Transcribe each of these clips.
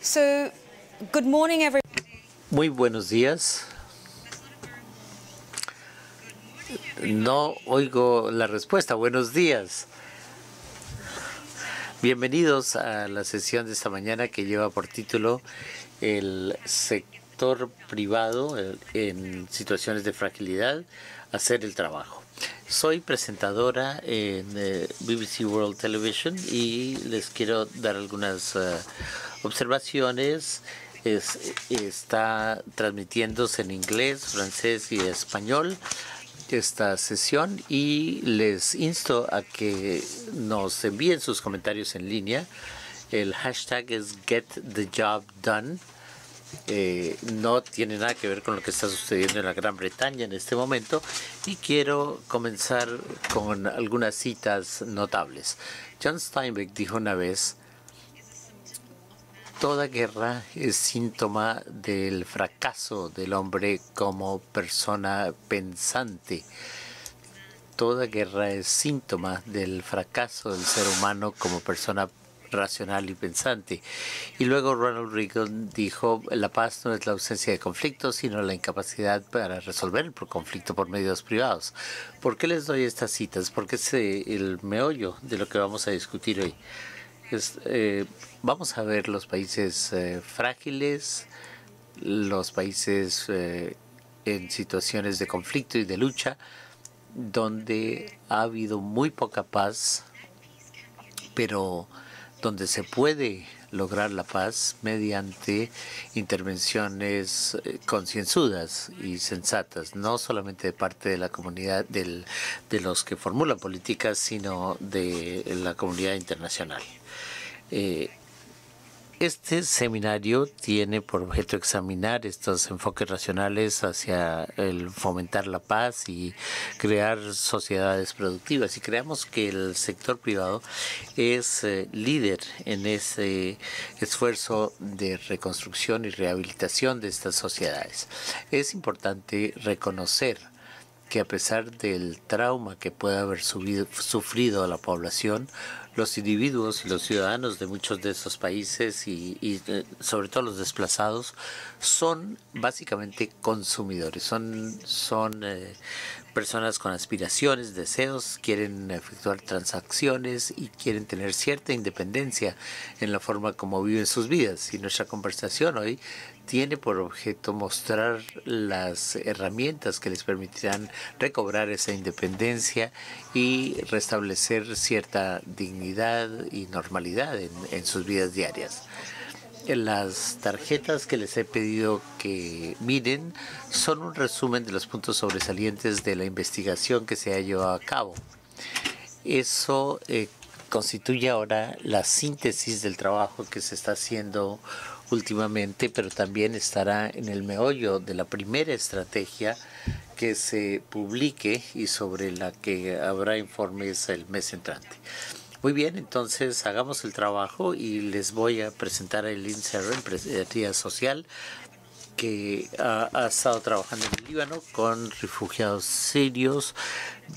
So, good morning, everyone. Muy buenos días. No oigo la respuesta. Buenos días. Bienvenidos a la sesión de esta mañana que lleva por título el sector privado en situaciones de fragilidad, hacer el trabajo. Soy presentadora en BBC World Television y les quiero dar algunas observaciones. Está transmitiéndose en inglés, francés y español esta sesión y les insto a que nos envíen sus comentarios en línea. El hashtag es GetTheJobDone. No tiene nada que ver con lo que está sucediendo en la Gran Bretaña en este momento y quiero comenzar con algunas citas notables. John Steinbeck dijo una vez: toda guerra es síntoma del fracaso del hombre como persona pensante. Toda guerra es síntoma del fracaso del ser humano como persona racional y pensante. Y luego Ronald Reagan dijo: la paz no es la ausencia de conflictos, sino la incapacidad para resolver el conflicto por medios privados. ¿Por qué les doy estas citas? Porque es el meollo de lo que vamos a discutir hoy. Vamos a ver los países frágiles, los países en situaciones de conflicto y de lucha, donde ha habido muy poca paz, pero donde se puede lograr la paz mediante intervenciones concienzudas y sensatas, no solamente de parte de la comunidad de los que formulan políticas, sino de la comunidad internacional. Este seminario tiene por objeto examinar estos enfoques racionales hacia el fomentar la paz y crear sociedades productivas. Y creemos que el sector privado es líder en ese esfuerzo de reconstrucción y rehabilitación de estas sociedades. Es importante reconocer que a pesar del trauma que puede haber sufrido la población, los individuos y los ciudadanos de muchos de esos países y sobre todo los desplazados son básicamente consumidores, son personas con aspiraciones, deseos, quieren efectuar transacciones y quieren tener cierta independencia en la forma como viven sus vidas. Y nuestra conversación hoy tiene por objeto mostrar las herramientas que les permitirán recobrar esa independencia y restablecer cierta dignidad y normalidad en sus vidas diarias. Las tarjetas que les he pedido que miren son un resumen de los puntos sobresalientes de la investigación que se ha llevado a cabo. Eso constituye ahora la síntesis del trabajo que se está haciendo últimamente, pero también estará en el meollo de la primera estrategia que se publique y sobre la que habrá informes el mes entrante. Muy bien, entonces hagamos el trabajo y les voy a presentar a Eileen Serra, empresaria social, que ha estado trabajando en el Líbano con refugiados sirios,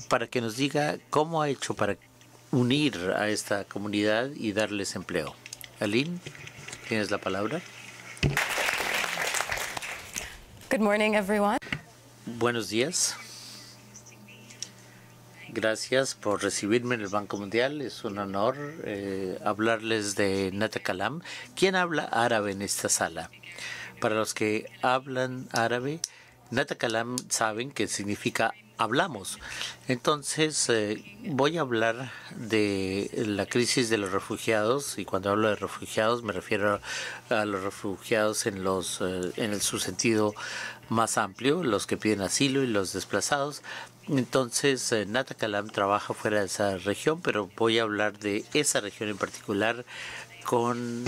para que nos diga cómo ha hecho para unir a esta comunidad y darles empleo. Eileen, tienes la palabra. Good morning, everyone. Buenos días. Gracias por recibirme en el Banco Mundial. Es un honor hablarles de Nata Kalam. ¿Quién habla árabe en esta sala? Para los que hablan árabe, Nata Kalam saben que significa hablamos. Entonces voy a hablar de la crisis de los refugiados, y cuando hablo de refugiados me refiero a los refugiados en su sentido más amplio, los que piden asilo y los desplazados. Entonces, Nata Kalam trabaja fuera de esa región, pero voy a hablar de esa región en particular con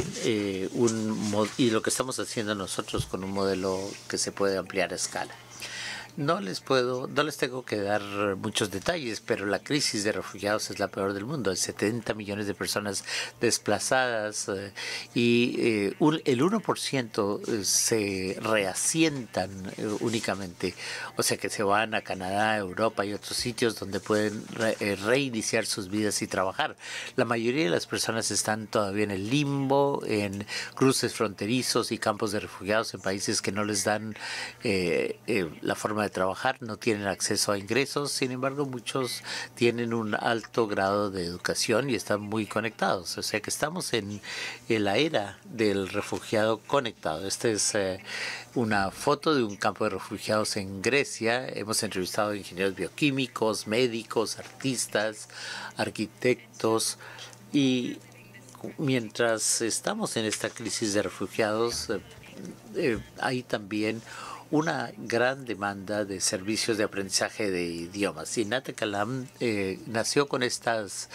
y lo que estamos haciendo nosotros con un modelo que se puede ampliar a escala. No les tengo que dar muchos detalles, pero la crisis de refugiados es la peor del mundo. Hay 70 millones de personas desplazadas el 1% se reasientan únicamente, o sea que se van a Canadá, Europa y otros sitios donde pueden reiniciar sus vidas y trabajar. La mayoría de las personas están todavía en el limbo, en cruces fronterizos y campos de refugiados en países que no les dan la forma de trabajar, no tienen acceso a ingresos. Sin embargo, muchos tienen un alto grado de educación y están muy conectados. O sea que estamos en la era del refugiado conectado. Esta es una foto de un campo de refugiados en Grecia. Hemos entrevistado a ingenieros bioquímicos, médicos, artistas, arquitectos, y mientras estamos en esta crisis de refugiados, hay también una gran demanda de servicios de aprendizaje de idiomas. Y Nate Kalam nació con estas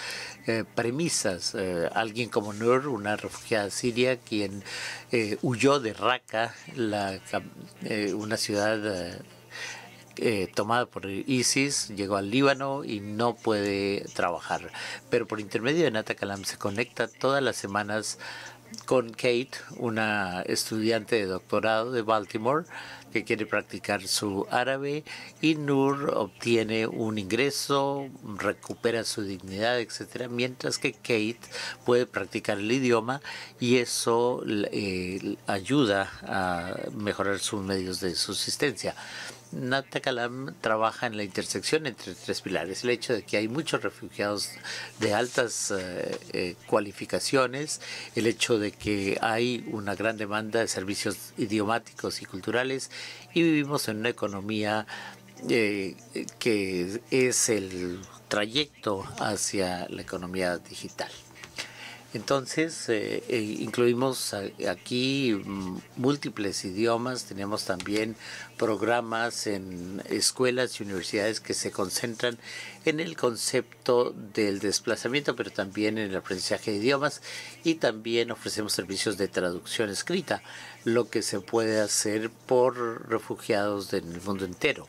premisas. Alguien como Nur, una refugiada siria, quien huyó de Raqqa, una ciudad tomada por ISIS, llegó al Líbano y no puede trabajar. Pero por intermedio de Nate Kalam se conecta todas las semanas con Kate, una estudiante de doctorado de Baltimore que quiere practicar su árabe, y Nur obtiene un ingreso, recupera su dignidad, etcétera, mientras que Kate puede practicar el idioma y eso ayuda a mejorar sus medios de subsistencia. Nate Kalam trabaja en la intersección entre tres pilares: el hecho de que hay muchos refugiados de altas cualificaciones, el hecho de que hay una gran demanda de servicios idiomáticos y culturales, y vivimos en una economía que es el trayecto hacia la economía digital. Entonces, incluimos aquí múltiples idiomas. Tenemos también programas en escuelas y universidades que se concentran en el concepto del desplazamiento, pero también en el aprendizaje de idiomas, y también ofrecemos servicios de traducción escrita, lo que se puede hacer por refugiados del mundo entero.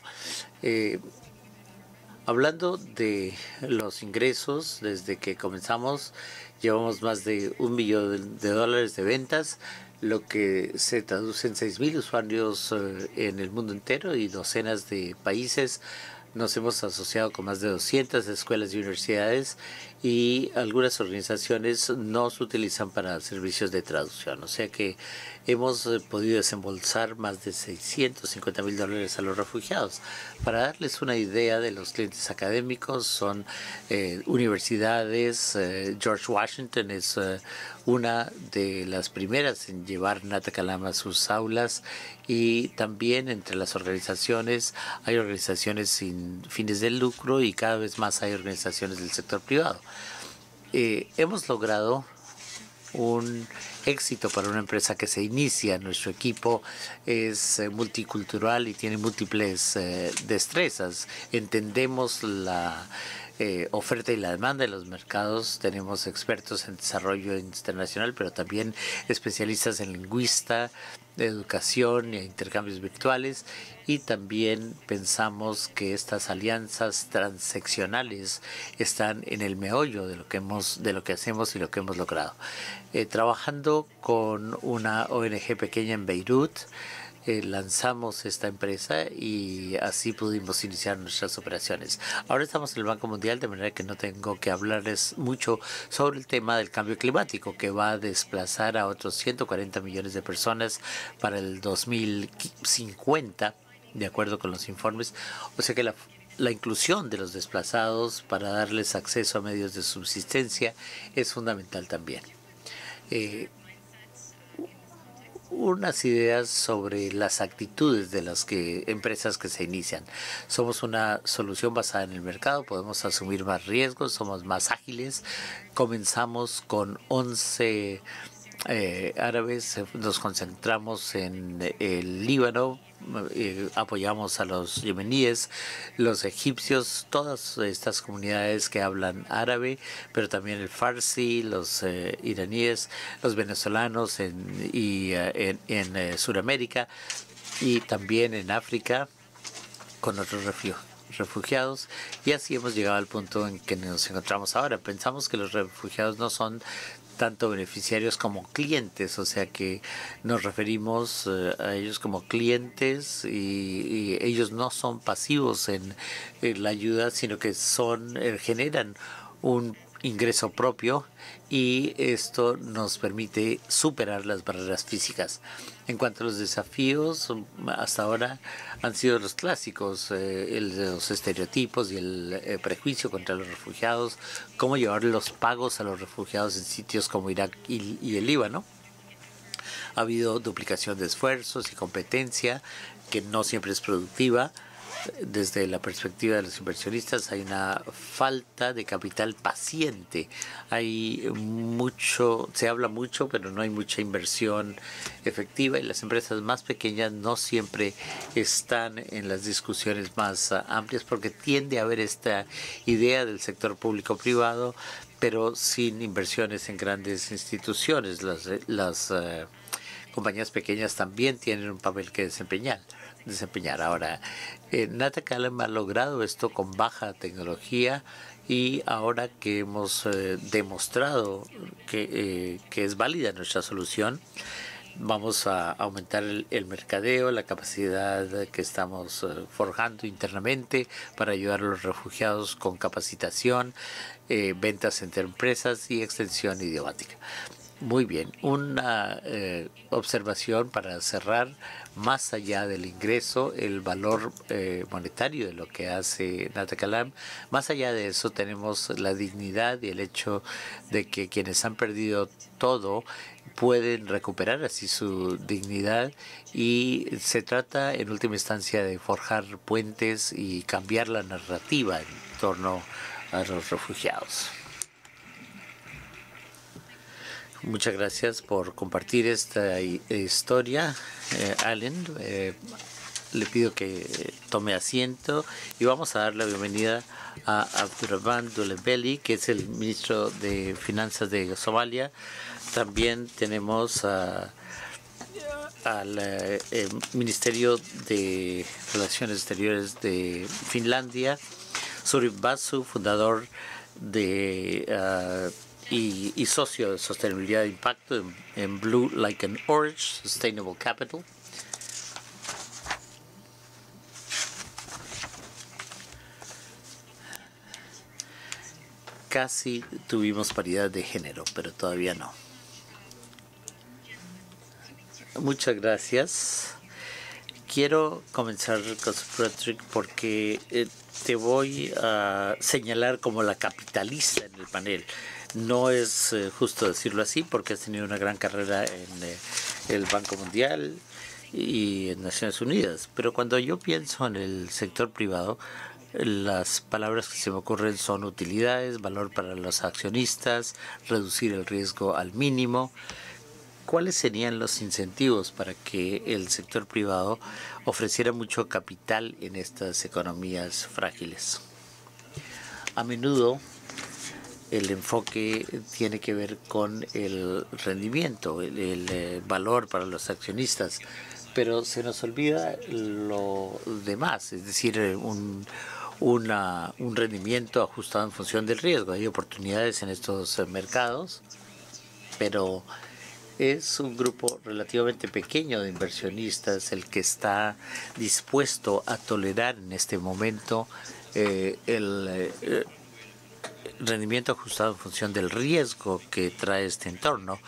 Hablando de los ingresos, desde que comenzamos llevamos más de $1 millón de ventas, lo que se traduce en 6,000 usuarios en el mundo entero y docenas de países. Nos hemos asociado con más de 200 escuelas y universidades, y algunas organizaciones nos utilizan para servicios de traducción. O sea que hemos podido desembolsar más de $650,000 a los refugiados. Para darles una idea de los clientes académicos, son universidades. George Washington es una de las primeras en llevar Nate Kalam a sus aulas, y también entre las organizaciones hay organizaciones sin fines de lucro y cada vez más hay organizaciones del sector privado. Hemos logrado un éxito para una empresa que se inicia. Nuestro equipo es multicultural y tiene múltiples destrezas. Entendemos la oferta y la demanda de los mercados. Tenemos expertos en desarrollo internacional, pero también especialistas en lingüística, de educación e intercambios virtuales, y también pensamos que estas alianzas transeccionales están en el meollo de lo que hacemos y lo que hemos logrado. Trabajando con una ONG pequeña en Beirut, lanzamos esta empresa y así pudimos iniciar nuestras operaciones. Ahora estamos en el Banco Mundial, de manera que no tengo que hablarles mucho sobre el tema del cambio climático, que va a desplazar a otros 140 millones de personas para el 2050, de acuerdo con los informes. O sea que la inclusión de los desplazados para darles acceso a medios de subsistencia es fundamental también. Unas ideas sobre las actitudes de las empresas que se inician. Somos una solución basada en el mercado, podemos asumir más riesgos, somos más ágiles. Comenzamos con 11 árabes, nos concentramos en el Líbano, apoyamos a los yemeníes, los egipcios, todas estas comunidades que hablan árabe, pero también el farsi, los iraníes, los venezolanos en Sudamérica y también en África. con otros refugiados, y así hemos llegado al punto en que nos encontramos ahora. Pensamos que los refugiados no son tanto beneficiarios como clientes, o sea que nos referimos a ellos como clientes y ellos no son pasivos en la ayuda, sino que generan un ingreso propio, y esto nos permite superar las barreras físicas. En cuanto a los desafíos, hasta ahora han sido los clásicos, los estereotipos y el prejuicio contra los refugiados, cómo llevar los pagos a los refugiados en sitios como Irak y el Líbano. Ha habido duplicación de esfuerzos y competencia que no siempre es productiva. Desde la perspectiva de los inversionistas hay una falta de capital paciente. Se habla mucho, pero no hay mucha inversión efectiva, y las empresas más pequeñas no siempre están en las discusiones más amplias, porque tiende a haber esta idea del sector público-privado, pero sin inversiones en grandes instituciones. Las compañías pequeñas también tienen un papel que desempeñar. Ahora, Nata-Kalam ha logrado esto con baja tecnología, y ahora que hemos demostrado que es válida nuestra solución, vamos a aumentar el mercadeo, la capacidad que estamos forjando internamente para ayudar a los refugiados con capacitación, ventas entre empresas y extensión idiomática. Muy bien, una observación para cerrar. Más allá del ingreso, el valor monetario de lo que hace Nata-Kalam, más allá de eso tenemos la dignidad y el hecho de que quienes han perdido todo pueden recuperar así su dignidad, y se trata en última instancia de forjar puentes y cambiar la narrativa en torno a los refugiados. Muchas gracias por compartir esta historia, Allen. Le pido que tome asiento y vamos a dar la bienvenida a Abdurrahman Dulebeli, que es el ministro de Finanzas de Somalia. También tenemos al Ministerio de Relaciones Exteriores de Finlandia, Surip Basu, fundador de y socio de sostenibilidad de impacto en Blue Like an Orange Sustainable Capital. Casi tuvimos paridad de género, pero todavía no. Muchas gracias. Quiero comenzar con Frederick porque te voy a señalar como la capitalista en el panel. No es justo decirlo así, porque has tenido una gran carrera en el Banco Mundial y en Naciones Unidas, pero cuando yo pienso en el sector privado, las palabras que se me ocurren son utilidades, valor para los accionistas, reducir el riesgo al mínimo. ¿Cuáles serían los incentivos para que el sector privado ofreciera mucho capital en estas economías frágiles? A menudo el enfoque tiene que ver con el rendimiento, el valor para los accionistas, pero se nos olvida lo demás, es decir, un rendimiento ajustado en función del riesgo. Hay oportunidades en estos mercados, pero es un grupo relativamente pequeño de inversionistas el que está dispuesto a tolerar en este momento el rendimiento ajustado en función del riesgo que trae este entorno.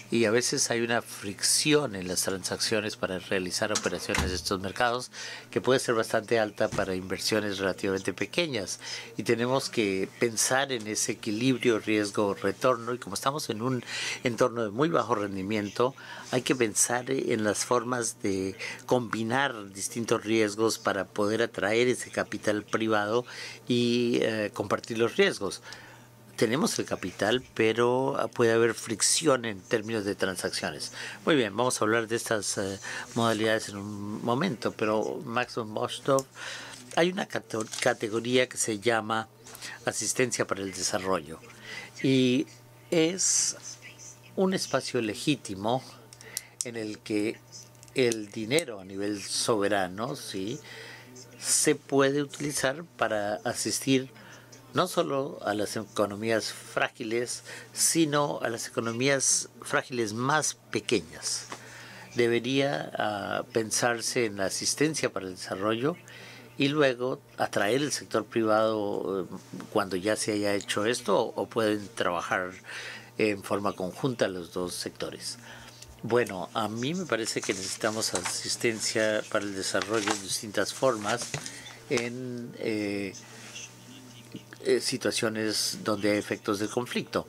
Y a veces hay una fricción en las transacciones para realizar operaciones de estos mercados que puede ser bastante alta para inversiones relativamente pequeñas, y tenemos que pensar en ese equilibrio riesgo-retorno, y como estamos en un entorno de muy bajo rendimiento, hay que pensar en las formas de combinar distintos riesgos para poder atraer ese capital privado y compartir los riesgos. Tenemos el capital, pero puede haber fricción en términos de transacciones. Muy bien, vamos a hablar de estas modalidades en un momento, pero Maxim Mostov, hay una categoría que se llama asistencia para el desarrollo, y es un espacio legítimo en el que el dinero a nivel soberano, ¿sí?, se puede utilizar para asistir no solo a las economías frágiles, sino a las economías frágiles más pequeñas. Debería pensarse en la asistencia para el desarrollo y luego atraer el sector privado cuando ya se haya hecho esto, o pueden trabajar en forma conjunta los dos sectores. Bueno, a mí me parece que necesitamos asistencia para el desarrollo de distintas formas en situaciones donde hay efectos de conflicto.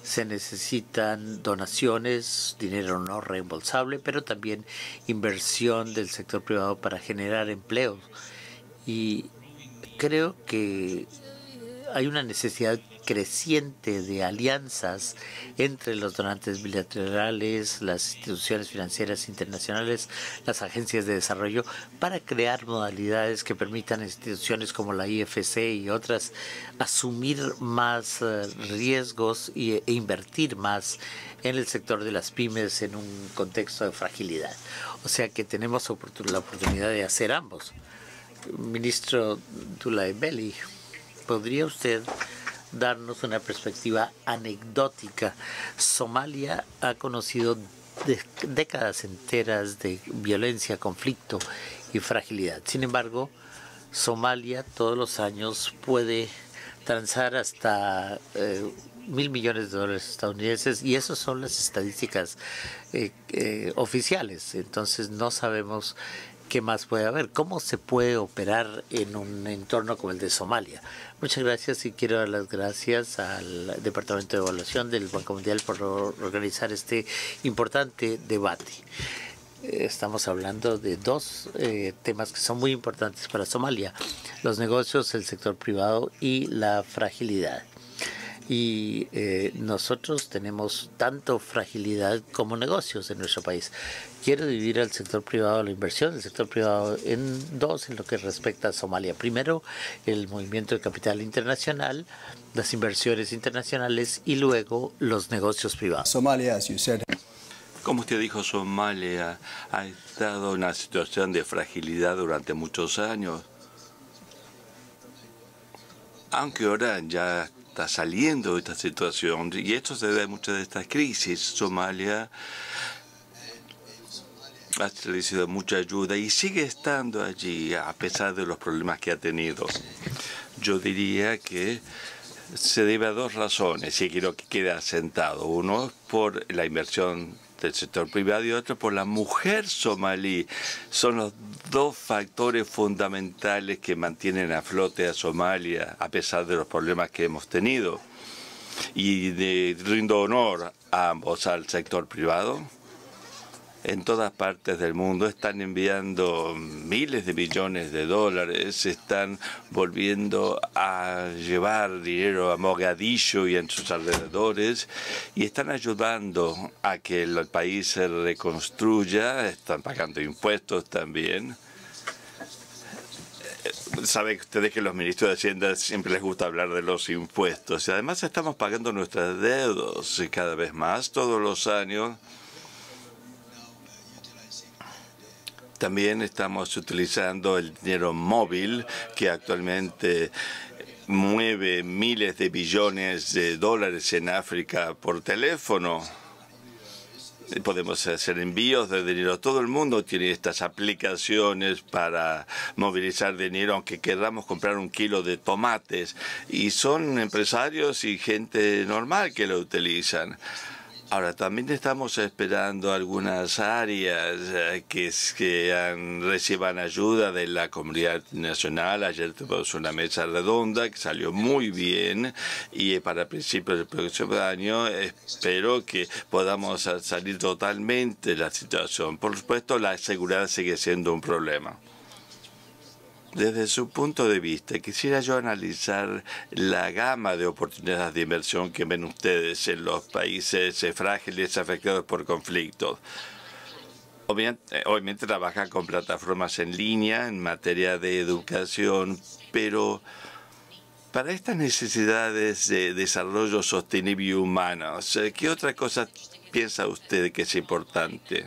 Se necesitan donaciones, dinero no reembolsable, pero también inversión del sector privado para generar empleo. Y creo que hay una necesidad creciente de alianzas entre los donantes bilaterales, las instituciones financieras internacionales, las agencias de desarrollo, para crear modalidades que permitan a instituciones como la IFC y otras asumir más riesgos e invertir más en el sector de las pymes en un contexto de fragilidad. O sea que tenemos la oportunidad de hacer ambos. Ministro Abdoulaye Belli, ¿podría usted darnos una perspectiva anecdótica? Somalia ha conocido décadas enteras de violencia, conflicto y fragilidad. Sin embargo, Somalia todos los años puede transar hasta $1.000 millones estadounidenses, y esas son las estadísticas oficiales. Entonces no sabemos qué más puede haber. ¿Cómo se puede operar en un entorno como el de Somalia? Muchas gracias, y quiero dar las gracias al Departamento de Evaluación del Banco Mundial por organizar este importante debate. Estamos hablando de dos temas que son muy importantes para Somalia: los negocios, el sector privado y la fragilidad. Y nosotros tenemos tanto fragilidad como negocios en nuestro país. Quiero dividir al sector privado, la inversión del sector privado, en dos en lo que respecta a Somalia. Primero, el movimiento de capital internacional, las inversiones internacionales, y luego los negocios privados. Somalia, as you said, como usted dijo, Somalia ha estado en una situación de fragilidad durante muchos años. Aunque ahora ya está saliendo de esta situación, y esto se debe a muchas de estas crisis. Somalia ha recibido mucha ayuda y sigue estando allí a pesar de los problemas que ha tenido. Yo diría que se debe a dos razones, y quiero que quede asentado. Uno, por la inversión del sector privado, y otro por la mujer somalí. Son los dos factores fundamentales que mantienen a flote a Somalia a pesar de los problemas que hemos tenido. Y rindo honor a ambos, al sector privado. En todas partes del mundo están enviando miles de millones de dólares, están volviendo a llevar dinero a Mogadiscio y en sus alrededores, y están ayudando a que el país se reconstruya, están pagando impuestos también. Saben ustedes que los ministros de Hacienda siempre les gusta hablar de los impuestos, y además estamos pagando nuestras deudas cada vez más todos los años. También estamos utilizando el dinero móvil, que actualmente mueve miles de billones de dólares en África por teléfono. Podemos hacer envíos de dinero. Todo el mundo tiene estas aplicaciones para movilizar dinero, aunque queramos comprar un kilo de tomates. Y son empresarios y gente normal que lo utilizan. Ahora, también estamos esperando algunas áreas que reciban ayuda de la comunidad nacional. Ayer tuvimos una mesa redonda que salió muy bien, y para principios del próximo año espero que podamos salir totalmente de la situación. Por supuesto, la seguridad sigue siendo un problema. Desde su punto de vista, quisiera yo analizar la gama de oportunidades de inversión que ven ustedes en los países frágiles afectados por conflictos. Obviamente trabajan con plataformas en línea en materia de educación, pero para estas necesidades de desarrollo sostenible y humanas, ¿qué otra cosa piensa usted que es importante?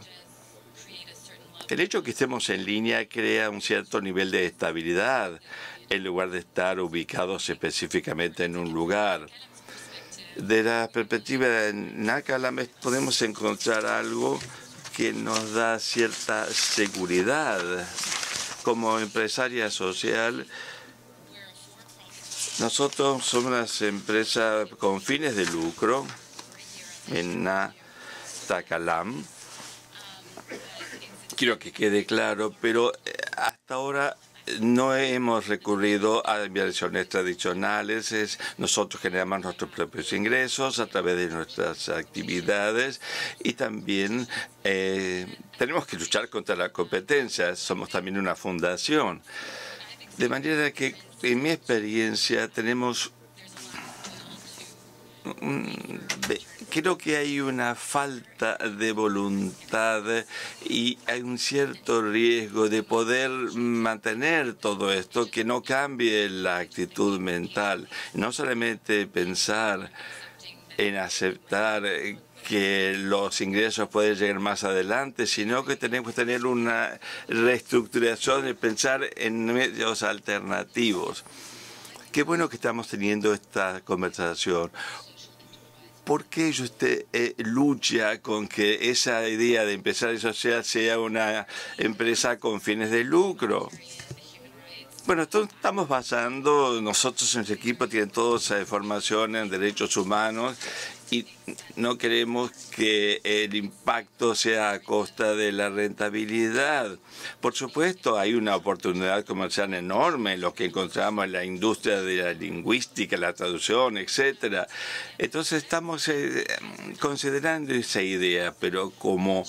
El hecho de que estemos en línea crea un cierto nivel de estabilidad en lugar de estar ubicados específicamente en un lugar. De la perspectiva de Nakalam podemos encontrar algo que nos da cierta seguridad. Como empresaria social, nosotros somos una empresa con fines de lucro en Nakalam. Quiero que quede claro, pero hasta ahora no hemos recurrido a inversiones tradicionales. Nosotros generamos nuestros propios ingresos a través de nuestras actividades y también tenemos que luchar contra la competencia. Somos también una fundación. De manera que, en mi experiencia, creo que hay una falta de voluntad y hay un cierto riesgo de poder mantener todo esto, que no cambie la actitud mental. No solamente pensar en aceptar que los ingresos pueden llegar más adelante, sino que tenemos que tener una reestructuración y pensar en medios alternativos. Qué bueno que estamos teniendo esta conversación. ¿Por qué usted lucha con que esa idea de empresario social sea una empresa con fines de lucro? Bueno, estamos basando, nosotros en nuestro equipo tienen toda esa formación en derechos humanos y no queremos que el impacto sea a costa de la rentabilidad. Por supuesto, hay una oportunidad comercial enorme en lo que encontramos en la industria de la lingüística, la traducción, etcétera. Entonces estamos considerando esa idea, pero como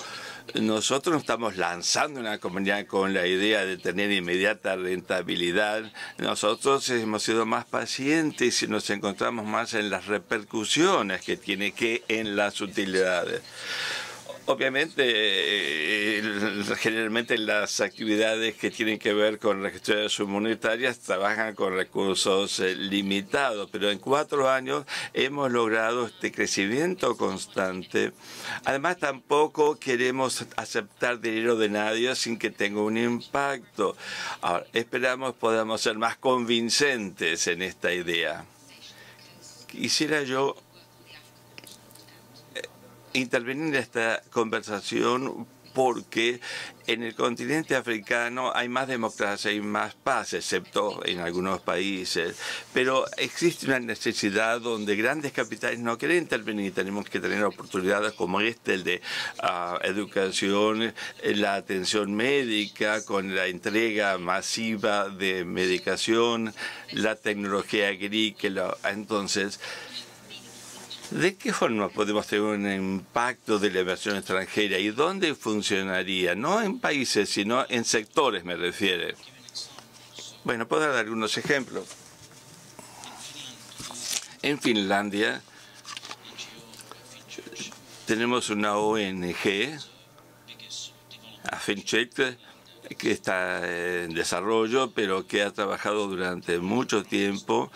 nosotros nos estamos lanzando una comunidad con la idea de tener inmediata rentabilidad, nosotros hemos sido más pacientes y nos encontramos más en las repercusiones que tiene que en las utilidades. Obviamente, generalmente las actividades que tienen que ver con las gestiones humanitarias trabajan con recursos limitados, pero en 4 años hemos logrado este crecimiento constante. Además, tampoco queremos aceptar dinero de nadie sin que tenga un impacto. Ahora, esperamos podamos ser más convincentes en esta idea. Quisiera yo intervenir en esta conversación porque en el continente africano hay más democracia y más paz, excepto en algunos países. Pero existe una necesidad donde grandes capitales no quieren intervenir. Tenemos que tener oportunidades como el de educación, la atención médica, con la entrega masiva de medicación, la tecnología agrícola. Entonces, ¿de qué forma podemos tener un impacto de la inversión extranjera y dónde funcionaría? No en países, sino en sectores, me refiero. Bueno, puedo dar algunos ejemplos. En Finlandia tenemos una ONG, Finchet, que está en desarrollo, pero que ha trabajado durante mucho tiempo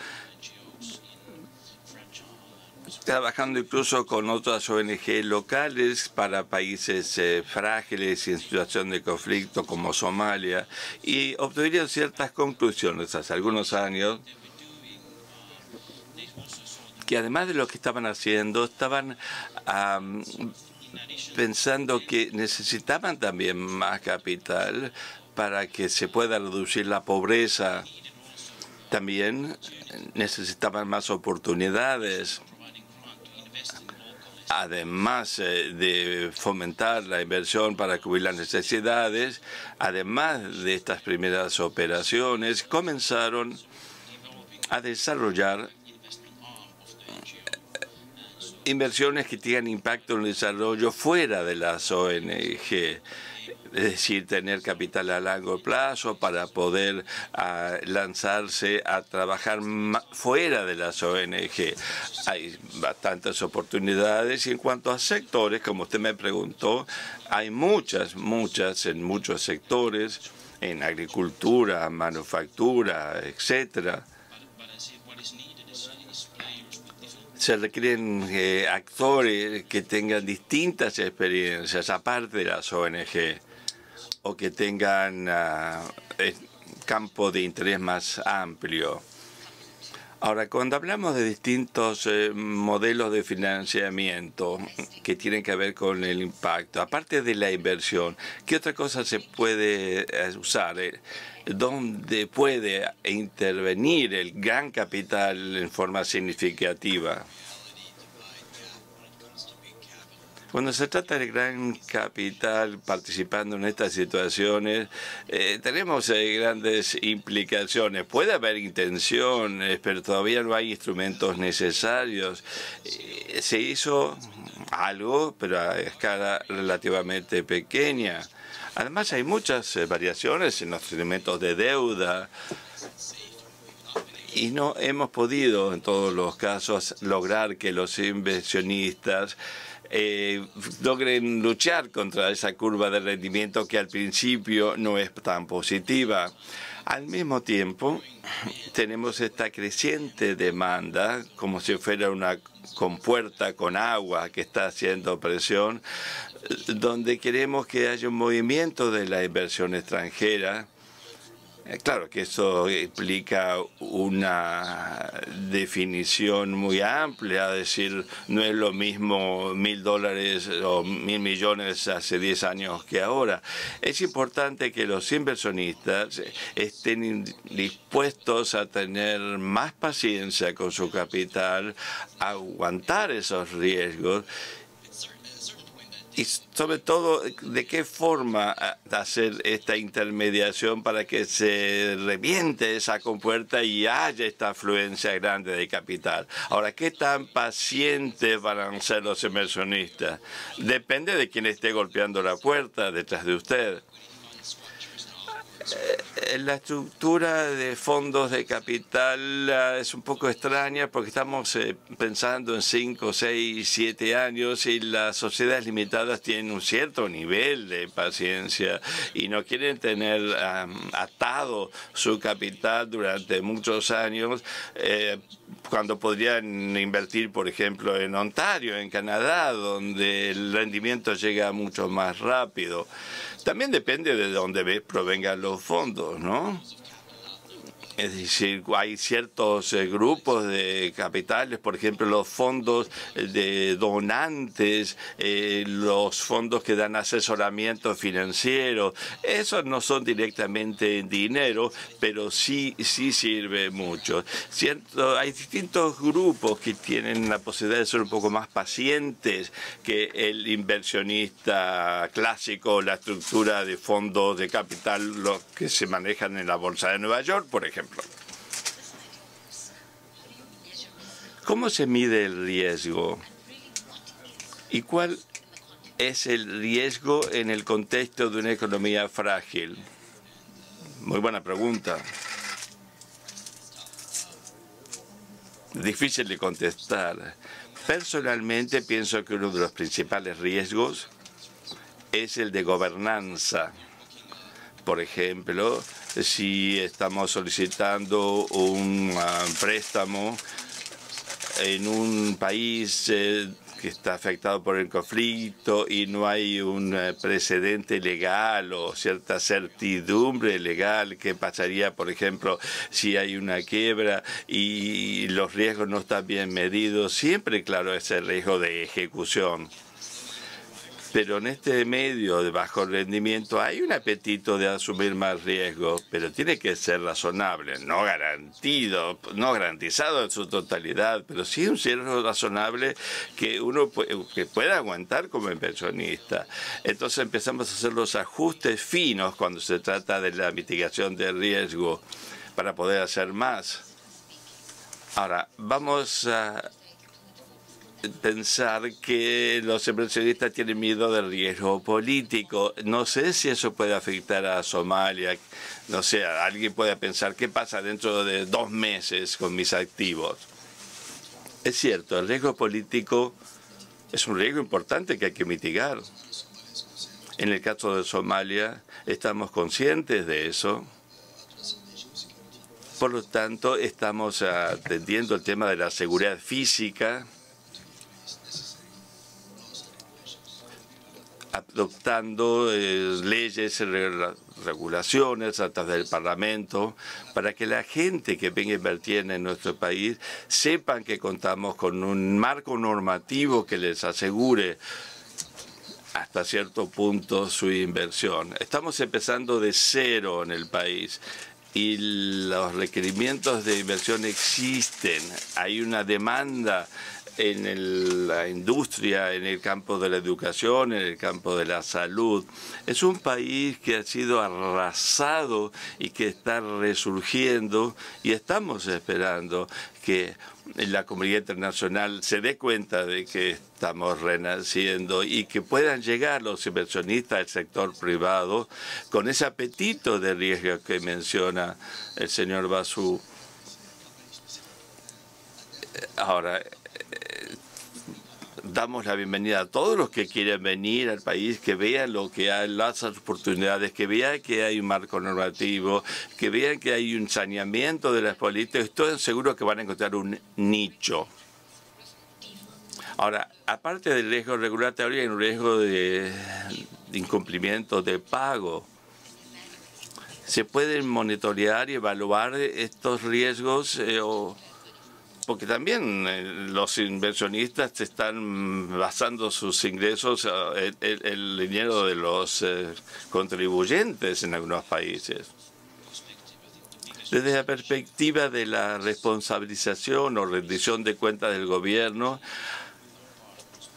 trabajando incluso con otras ONG locales para países frágiles y en situación de conflicto como Somalia, y obtuvieron ciertas conclusiones hace algunos años que además de lo que estaban haciendo, estaban pensando que necesitaban también más capital para que se pueda reducir la pobreza. También necesitaban más oportunidades. Además de fomentar la inversión para cubrir las necesidades, además de estas primeras operaciones, comenzaron a desarrollar inversiones que tengan impacto en el desarrollo fuera de las ONG. Es decir, tener capital a largo plazo para poder lanzarse a trabajar fuera de las ONG. Hay bastantes oportunidades y en cuanto a sectores, como usted me preguntó, hay muchas en muchos sectores, en agricultura, manufactura, etcétera. Se requieren actores que tengan distintas experiencias, aparte de las ONG. o que tengan campo de interés más amplio. Ahora, cuando hablamos de distintos modelos de financiamiento que tienen que ver con el impacto, aparte de la inversión, ¿qué otra cosa se puede usar? ¿Dónde puede intervenir el gran capital en forma significativa? Cuando se trata del gran capital participando en estas situaciones, tenemos grandes implicaciones. Puede haber intenciones, pero todavía no hay instrumentos necesarios. Se hizo algo, pero a escala relativamente pequeña. Además, hay muchas variaciones en los instrumentos de deuda. Y no hemos podido, en todos los casos, lograr que los inversionistas logren luchar contra esa curva de rendimiento que al principio no es tan positiva. Al mismo tiempo, tenemos esta creciente demanda, como si fuera una compuerta con agua que está haciendo presión, donde queremos que haya un movimiento de la inversión extranjera. Claro que eso implica una definición muy amplia, es decir, no es lo mismo $1.000 o 1.000 millones hace 10 años que ahora. Es importante que los inversionistas estén dispuestos a tener más paciencia con su capital, a aguantar esos riesgos. Y sobre todo, ¿de qué forma hacer esta intermediación para que se reviente esa compuerta y haya esta afluencia grande de capital? Ahora, ¿qué tan pacientes van a ser los inversionistas? Depende de quién esté golpeando la puerta detrás de usted. La estructura de fondos de capital es un poco extraña porque estamos pensando en 5, 6, 7 años y las sociedades limitadas tienen un cierto nivel de paciencia y no quieren tener atado su capital durante muchos años cuando podrían invertir, por ejemplo, en Ontario, en Canadá, donde el rendimiento llega mucho más rápido. También depende de dónde provengan los fondos, ¿no? Es decir, hay ciertos grupos de capitales, por ejemplo, los fondos de donantes, los fondos que dan asesoramiento financiero. Esos no son directamente dinero, pero sí sirve mucho. Hay distintos grupos que tienen la posibilidad de ser un poco más pacientes que el inversionista clásico, la estructura de fondos de capital, los que se manejan en la Bolsa de Nueva York, por ejemplo. ¿Cómo se mide el riesgo? ¿Y cuál es el riesgo en el contexto de una economía frágil? Muy buena pregunta. Difícil de contestar. Personalmente pienso que uno de los principales riesgos es el de gobernanza. Por ejemplo, si estamos solicitando un préstamo en un país que está afectado por el conflicto y no hay un precedente legal o cierta certidumbre legal, ¿qué pasaría, por ejemplo, si hay una quiebra y los riesgos no están bien medidos? Siempre, claro, es el riesgo de ejecución. Pero en este medio de bajo rendimiento hay un apetito de asumir más riesgo, pero tiene que ser razonable, no garantizado en su totalidad, pero sí un cierto razonable que uno que pueda aguantar como inversionista. Entonces empezamos a hacer los ajustes finos cuando se trata de la mitigación del riesgo para poder hacer más. Ahora, vamos a pensar que los inversionistas tienen miedo del riesgo político. No sé si eso puede afectar a Somalia. No sé, alguien puede pensar, ¿qué pasa dentro de 2 meses con mis activos? Es cierto, el riesgo político es un riesgo importante que hay que mitigar. En el caso de Somalia, estamos conscientes de eso. Por lo tanto, estamos atendiendo el tema de la seguridad física. adoptando leyes, regulaciones a través del Parlamento, para que la gente que venga a invertir en nuestro país sepan que contamos con un marco normativo que les asegure hasta cierto punto su inversión. Estamos empezando de cero en el país y los requerimientos de inversión existen. Hay una demanda en la industria, en el campo de la educación, en el campo de la salud. Es un país que ha sido arrasado y que está resurgiendo, y estamos esperando que la comunidad internacional se dé cuenta de que estamos renaciendo y que puedan llegar los inversionistas del sector privado con ese apetito de riesgo que menciona el señor Basu. Ahora, damos la bienvenida a todos los que quieren venir al país, que vean lo que hay, las oportunidades, que vean que hay un marco normativo, que vean que hay un saneamiento de las políticas. Estoy seguro que van a encontrar un nicho. Ahora, aparte del riesgo regulatorio, hay un riesgo de incumplimiento de pago. ¿Se pueden monitorear y evaluar estos riesgos porque también los inversionistas están basando sus ingresos en el dinero de los contribuyentes en algunos países? Desde la perspectiva de la responsabilización o rendición de cuentas del gobierno,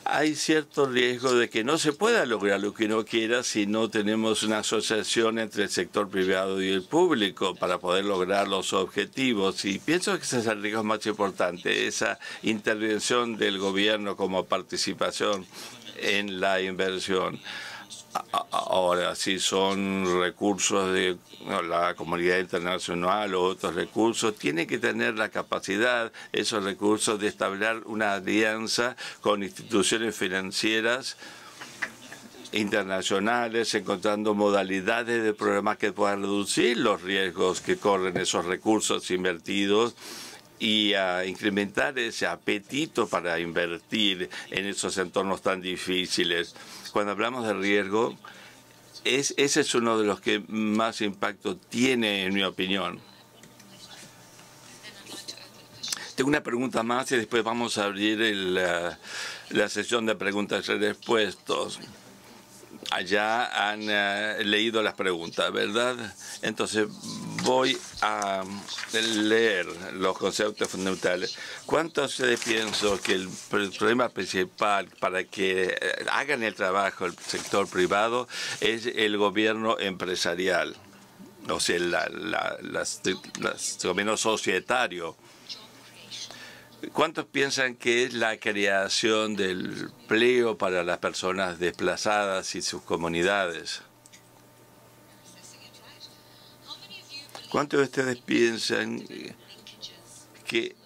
hay cierto riesgo de que no se pueda lograr lo que uno quiera si no tenemos una asociación entre el sector privado y el público para poder lograr los objetivos. Y pienso que ese es el riesgo más importante, esa intervención del gobierno como participación en la inversión. Ahora, si son recursos de la comunidad internacional o otros recursos, tiene que tener la capacidad, esos recursos, de establecer una alianza con instituciones financieras internacionales, encontrando modalidades de programas que puedan reducir los riesgos que corren esos recursos invertidos y a incrementar ese apetito para invertir en esos entornos tan difíciles. Cuando hablamos de riesgo, ese es uno de los que más impacto tiene, en mi opinión. Tengo una pregunta más y después vamos a abrir la sesión de preguntas y respuestas. Allá han leído las preguntas, ¿verdad? Entonces voy a leer los conceptos fundamentales. ¿Cuánto ustedes piensan que el problema principal para que hagan el trabajo el sector privado es el gobierno empresarial? O sea, el gobierno societario. ¿Cuántos piensan que es la creación del empleo para las personas desplazadas y sus comunidades? ¿Cuántos de ustedes piensan que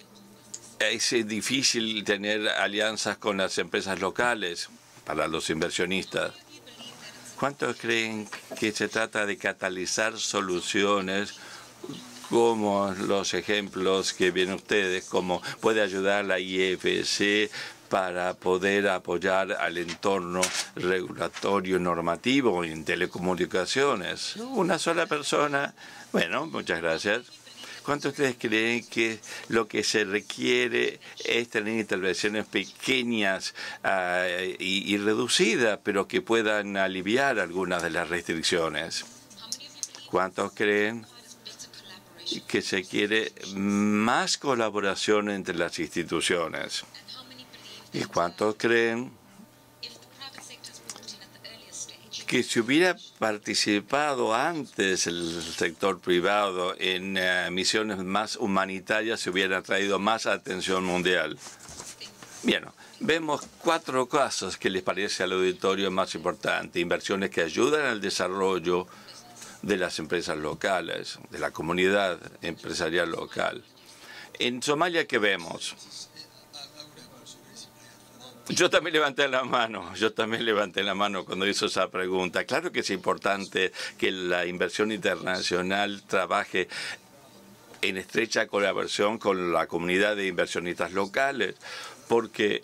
es difícil tener alianzas con las empresas locales para los inversionistas? ¿Cuántos creen que se trata de catalizar soluciones como los ejemplos que ven ustedes, como puede ayudar la IFC para poder apoyar al entorno regulatorio normativo en telecomunicaciones? Una sola persona. Bueno, muchas gracias. ¿Cuántos de ustedes creen que lo que se requiere es tener intervenciones pequeñas y reducidas, pero que puedan aliviar algunas de las restricciones? ¿Cuántos creen que se quiere más colaboración entre las instituciones? ¿Y cuántos creen que si hubiera participado antes el sector privado en misiones más humanitarias se hubiera traído más atención mundial? Bien, vemos 4 casos que les parece al auditorio más importante: inversiones que ayudan al desarrollo de las empresas locales, de la comunidad empresarial local. En Somalia, ¿qué vemos? Yo también levanté la mano cuando hizo esa pregunta. Claro que es importante que la inversión internacional trabaje en estrecha colaboración con la comunidad de inversionistas locales, porque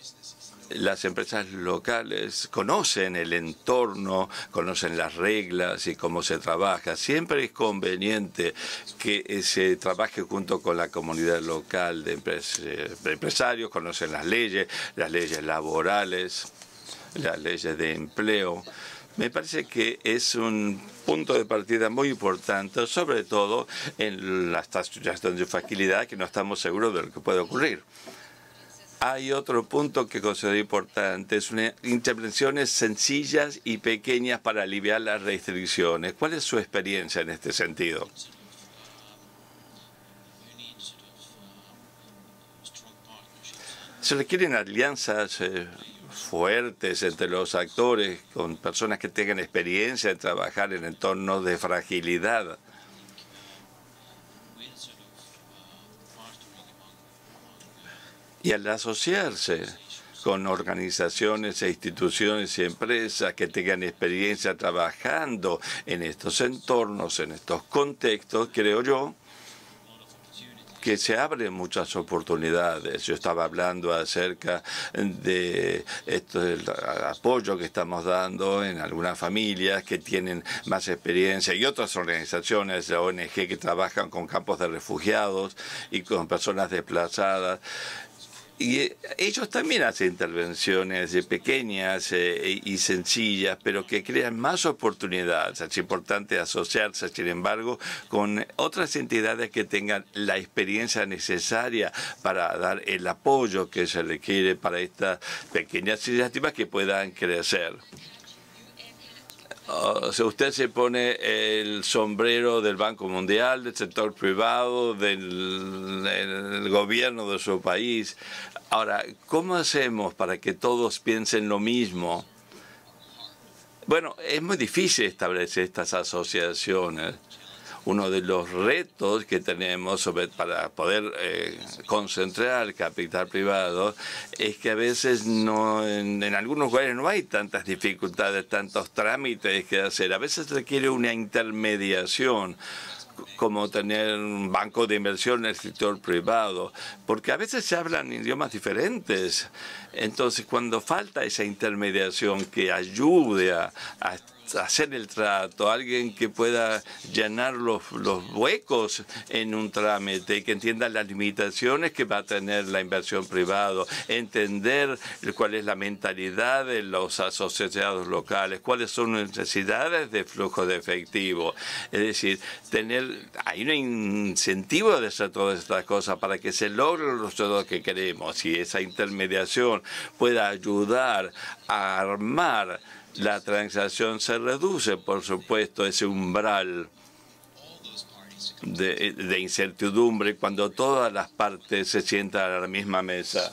las empresas locales conocen el entorno, conocen las reglas y cómo se trabaja. Siempre es conveniente que se trabaje junto con la comunidad local de empresarios, conocen las leyes laborales, las leyes de empleo. Me parece que es un punto de partida muy importante, sobre todo en las situaciones de fragilidad que no estamos seguros de lo que puede ocurrir. Hay otro punto que considero importante, es intervenciones sencillas y pequeñas para aliviar las restricciones. ¿Cuál es su experiencia en este sentido? Se requieren alianzas fuertes entre los actores, con personas que tengan experiencia en trabajar en entornos de fragilidad. Y al asociarse con organizaciones e instituciones y empresas que tengan experiencia trabajando en estos entornos, en estos contextos, creo yo que se abren muchas oportunidades. Yo estaba hablando acerca de el apoyo que estamos dando en algunas familias que tienen más experiencia y otras organizaciones de ONG que trabajan con campos de refugiados y con personas desplazadas. Y ellos también hacen intervenciones pequeñas y sencillas, pero que crean más oportunidades. Es importante asociarse, sin embargo, con otras entidades que tengan la experiencia necesaria para dar el apoyo que se requiere para estas pequeñas iniciativas que puedan crecer. O sea, usted se pone el sombrero del Banco Mundial, del sector privado, del gobierno de su país. Ahora, ¿cómo hacemos para que todos piensen lo mismo? Bueno, es muy difícil establecer estas asociaciones. Uno de los retos que tenemos para poder concentrar capital privado es que a veces en algunos lugares no hay tantas dificultades, tantos trámites que hacer. A veces requiere una intermediación, como tener un banco de inversión en el sector privado, porque a veces se hablan idiomas diferentes. Entonces, cuando falta esa intermediación que ayude a hacer el trato, alguien que pueda llenar los huecos en un trámite, que entienda las limitaciones que va a tener la inversión privada, entender cuál es la mentalidad de los asociados locales, cuáles son las necesidades de flujo de efectivo. Es decir, hay un incentivo de hacer todas estas cosas para que se logren los resultados que queremos, y esa intermediación pueda ayudar a armar la transacción. Se reduce, por supuesto, ese umbral de incertidumbre cuando todas las partes se sientan a la misma mesa.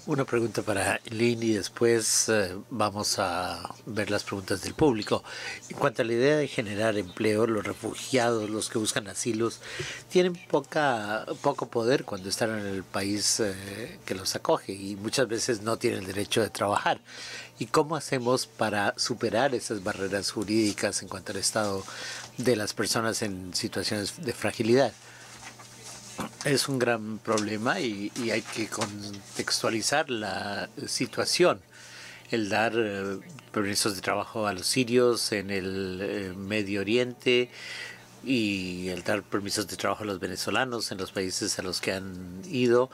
Una pregunta para Lynn y después vamos a ver las preguntas del público. En cuanto a la idea de generar empleo, los refugiados, los que buscan asilos, tienen poco poder cuando están en el país que los acoge y muchas veces no tienen el derecho de trabajar. ¿Y cómo hacemos para superar esas barreras jurídicas en cuanto al estado de las personas en situaciones de fragilidad? Es un gran problema y hay que contextualizar la situación. El dar permisos de trabajo a los sirios en el Medio Oriente y el dar permisos de trabajo a los venezolanos en los países a los que han ido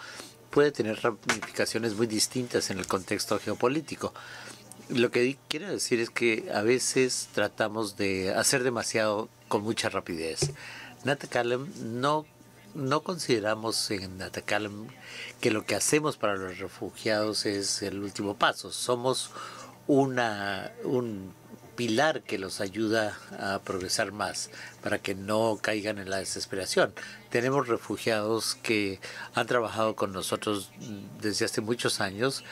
puede tener ramificaciones muy distintas en el contexto geopolítico. Lo que quiero decir es que a veces tratamos de hacer demasiado con mucha rapidez. Natakalem no consideramos en Natakalem que lo que hacemos para los refugiados es el último paso. Somos un pilar que los ayuda a progresar más para que no caigan en la desesperación. Tenemos refugiados que han trabajado con nosotros desde hace muchos años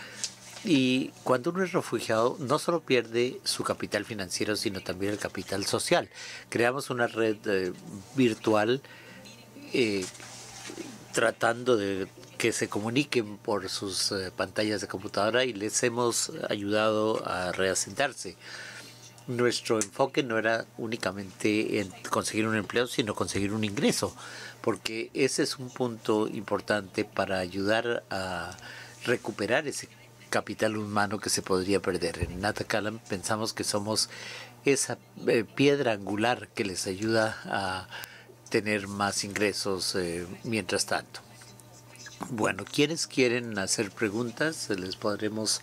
y cuando uno es refugiado no solo pierde su capital financiero sino también el capital social. Creamos una red virtual tratando de que se comuniquen por sus pantallas de computadora y les hemos ayudado a reasentarse. Nuestro enfoque no era únicamente en conseguir un empleo, sino conseguir un ingreso, porque ese es un punto importante para ayudar a recuperar ese capital humano que se podría perder. En Natacalam pensamos que somos esa piedra angular que les ayuda a tener más ingresos mientras tanto. Bueno, ¿quiénes quieren hacer preguntas? Les podremos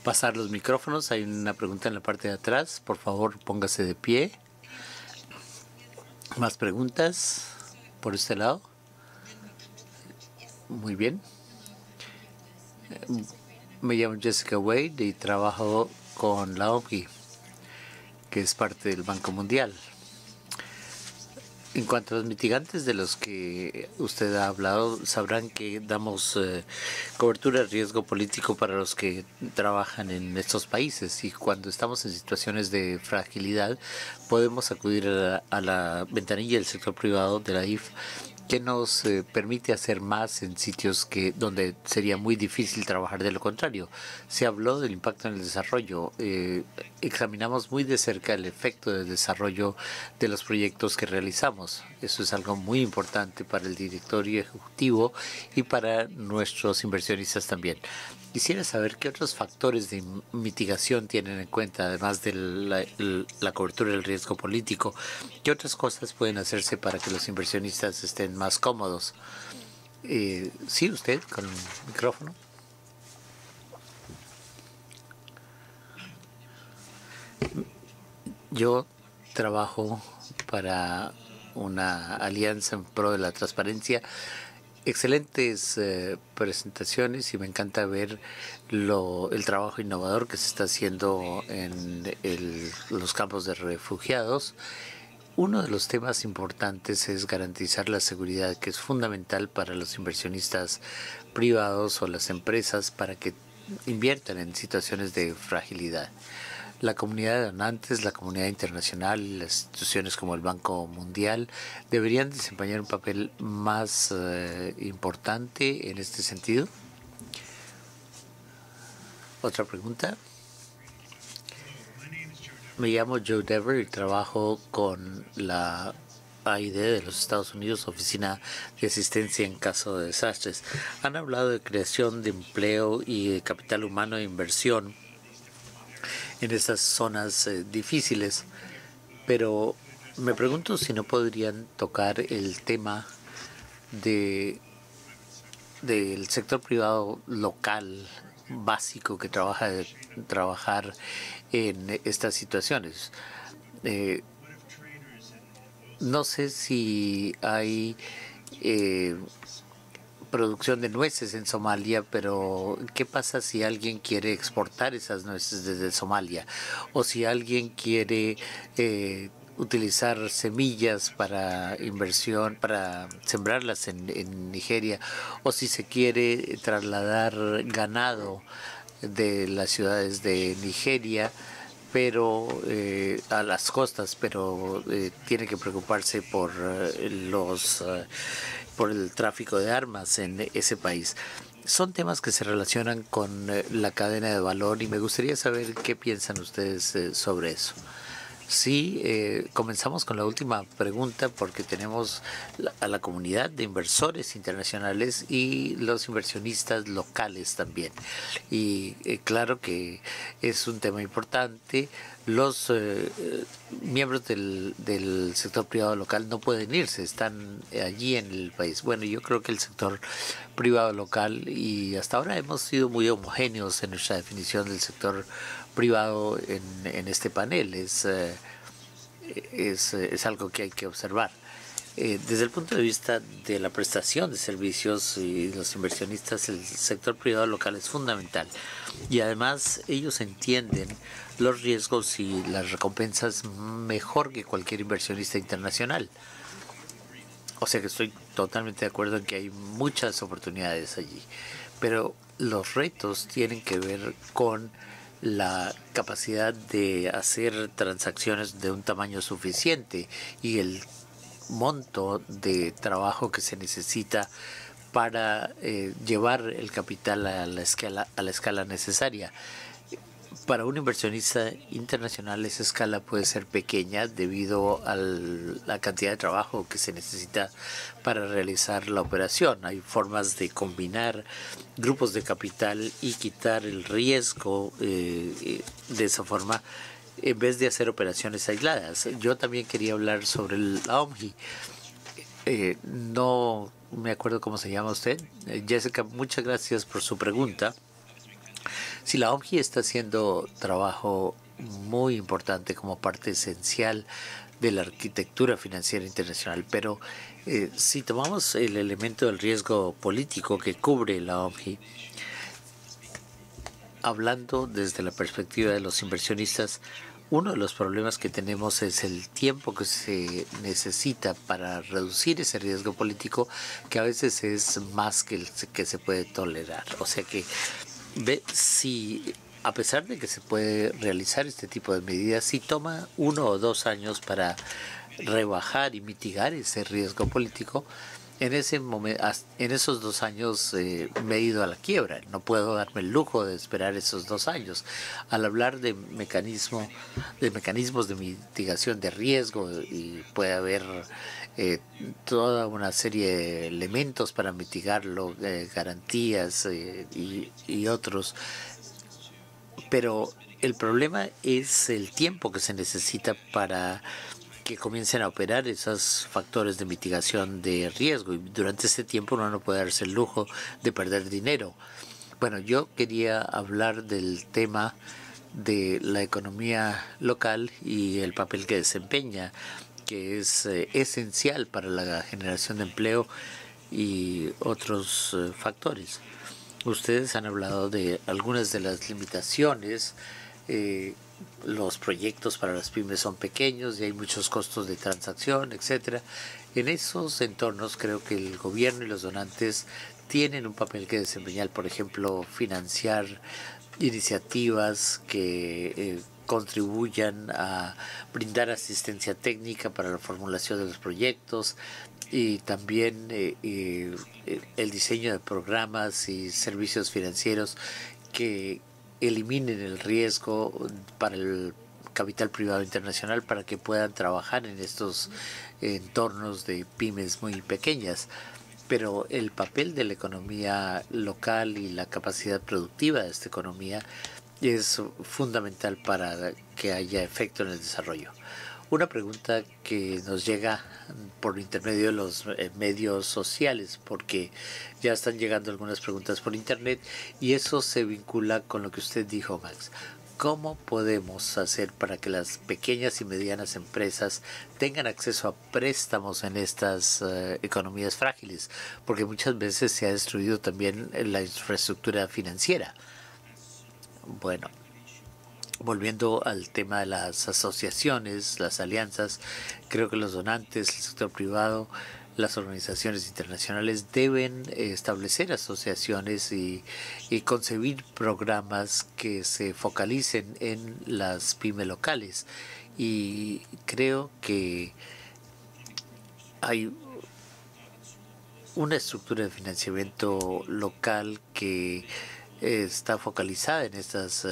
pasar los micrófonos. Hay una pregunta en la parte de atrás. Por favor, póngase de pie. ¿Más preguntas por este lado? Muy bien. Me llamo Jessica Wade y trabajo con la OMGI, que es parte del Banco Mundial. En cuanto a los mitigantes de los que usted ha hablado, sabrán que damos cobertura de riesgo político para los que trabajan en estos países, y cuando estamos en situaciones de fragilidad podemos acudir a la ventanilla del sector privado de la IF, que nos permite hacer más en sitios donde sería muy difícil trabajar. De lo contrario, se habló del impacto en el desarrollo. Examinamos muy de cerca el efecto del desarrollo de los proyectos que realizamos. Eso es algo muy importante para el directorio ejecutivo y para nuestros inversionistas también. Quisiera saber qué otros factores de mitigación tienen en cuenta, además de la cobertura del riesgo político. ¿Qué otras cosas pueden hacerse para que los inversionistas estén más cómodos? Sí, usted, con el micrófono. Yo trabajo para una alianza en pro de la transparencia. Excelentes presentaciones, y me encanta ver el trabajo innovador que se está haciendo en los campos de refugiados. Uno de los temas importantes es garantizar la seguridad, que es fundamental para los inversionistas privados o las empresas para que inviertan en situaciones de fragilidad. La comunidad de donantes, la comunidad internacional y las instituciones como el Banco Mundial deberían desempeñar un papel más importante en este sentido. ¿Otra pregunta? Me llamo Joe Dever y trabajo con la AID de los Estados Unidos, Oficina de Asistencia en Caso de Desastres. Han hablado de creación de empleo y de capital humano e inversión en estas zonas difíciles, pero me pregunto si no podrían tocar el tema del sector privado local básico que trabajar en estas situaciones. No sé si hay producción de nueces en Somalia, pero ¿qué pasa si alguien quiere exportar esas nueces desde Somalia? O si alguien quiere utilizar semillas para inversión, para sembrarlas en Nigeria, o si se quiere trasladar ganado de las ciudades de Nigeria pero a las costas, pero tiene que preocuparse por por el tráfico de armas en ese país. Son temas que se relacionan con la cadena de valor, y me gustaría saber qué piensan ustedes sobre eso. Sí, comenzamos con la última pregunta porque tenemos a la comunidad de inversores internacionales y los inversionistas locales también. Y claro que es un tema importante. Los miembros del sector privado local no pueden irse, están allí en el país. Bueno, yo creo que el sector privado local, y hasta ahora hemos sido muy homogéneos en nuestra definición del sector privado en este panel, es algo que hay que observar. Desde el punto de vista de la prestación de servicios y los inversionistas, el sector privado local es fundamental, y además ellos entienden los riesgos y las recompensas mejor que cualquier inversionista internacional. O sea que estoy totalmente de acuerdo en que hay muchas oportunidades allí, pero los retos tienen que ver con la capacidad de hacer transacciones de un tamaño suficiente y el monto de trabajo que se necesita para llevar el capital a la escala necesaria. Para un inversionista internacional esa escala puede ser pequeña debido a la cantidad de trabajo que se necesita para realizar la operación. Hay formas de combinar grupos de capital y quitar el riesgo de esa forma en vez de hacer operaciones aisladas. Yo también quería hablar sobre la OMGI. No me acuerdo cómo se llama usted. Jessica, muchas gracias por su pregunta. Sí, la OMGI está haciendo trabajo muy importante como parte esencial de la arquitectura financiera internacional, pero si tomamos el elemento del riesgo político que cubre la OMGI, hablando desde la perspectiva de los inversionistas, uno de los problemas que tenemos es el tiempo que se necesita para reducir ese riesgo político, que a veces es más que el que se puede tolerar. O sea que si a pesar de que se puede realizar este tipo de medidas, si toma 1 o 2 años para rebajar y mitigar ese riesgo político, en esos 2 años me he ido a la quiebra. No puedo darme el lujo de esperar esos 2 años. Al hablar de mecanismos de mitigación de riesgo, y puede haber toda una serie de elementos para mitigarlo, garantías y otros, pero el problema es el tiempo que se necesita para que comiencen a operar esos factores de mitigación de riesgo, y durante ese tiempo uno no puede darse el lujo de perder dinero. Bueno, yo quería hablar del tema de la economía local y el papel que desempeña, que es esencial para la generación de empleo y otros factores. Ustedes han hablado de algunas de las limitaciones. Los proyectos para las pymes son pequeños y hay muchos costos de transacción, etcétera. En esos entornos creo que el gobierno y los donantes tienen un papel que desempeñar, por ejemplo, financiar iniciativas que contribuyan a brindar asistencia técnica para la formulación de los proyectos, y también el diseño de programas y servicios financieros que eliminen el riesgo para el capital privado internacional para que puedan trabajar en estos entornos de pymes muy pequeñas. Pero el papel de la economía local y la capacidad productiva de esta economía es fundamental para que haya efecto en el desarrollo. Una pregunta que nos llega por intermedio de los medios sociales, porque ya están llegando algunas preguntas por internet, y eso se vincula con lo que usted dijo, Max. ¿Cómo podemos hacer para que las pequeñas y medianas empresas tengan acceso a préstamos en estas economías frágiles? Porque muchas veces se ha destruido también la infraestructura financiera. Bueno, volviendo al tema de las asociaciones, las alianzas, creo que los donantes, el sector privado, las organizaciones internacionales deben establecer asociaciones y concebir programas que se focalicen en las pymes locales. Y creo que hay una estructura de financiamiento local que está focalizada en estas